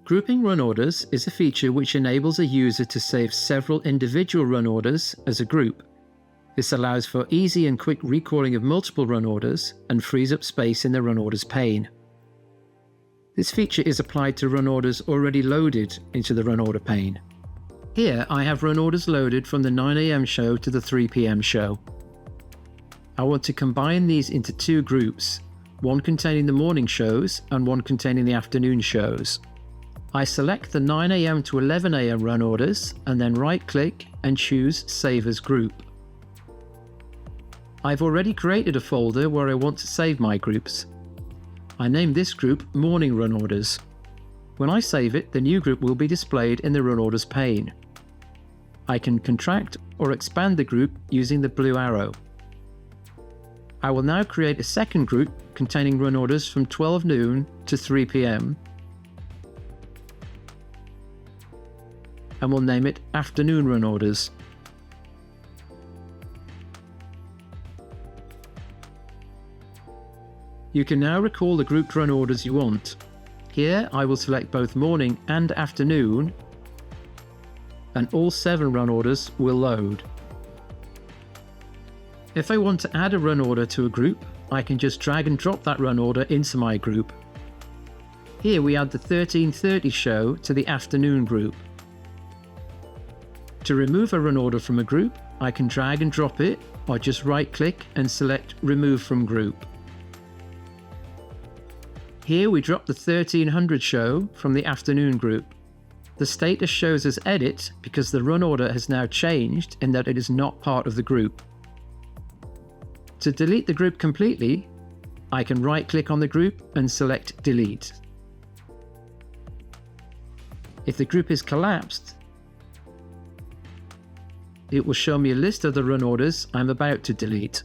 Grouping run orders is a feature which enables a user to save several individual run orders as a group. This allows for easy and quick recalling of multiple run orders and frees up space in the run orders pane. This feature is applied to run orders already loaded into the run order pane. Here I have run orders loaded from the 9 AM show to the 3 PM show. I want to combine these into two groups, one containing the morning shows and one containing the afternoon shows. I select the 9 AM to 11 AM run orders and then right-click and choose Save as Group. I've already created a folder where I want to save my groups. I name this group Morning Run Orders. When I save it, the new group will be displayed in the Run Orders pane. I can contract or expand the group using the blue arrow. I will now create a second group containing run orders from 12 noon to 3 PM and we'll name it Afternoon Run Orders. You can now recall the grouped run orders you want. Here I will select both morning and afternoon, and all 7 run orders will load. If I want to add a run order to a group, I can just drag and drop that run order into my group. Here we add the 13:30 show to the afternoon group. To remove a run order from a group, I can drag and drop it, or just right-click and select Remove from Group. Here we drop the 1300 show from the afternoon group. The status shows as Edit because the run order has now changed in that it is not part of the group. To delete the group completely, I can right-click on the group and select Delete. If the group is collapsed, it will show me a list of the run orders I'm about to delete.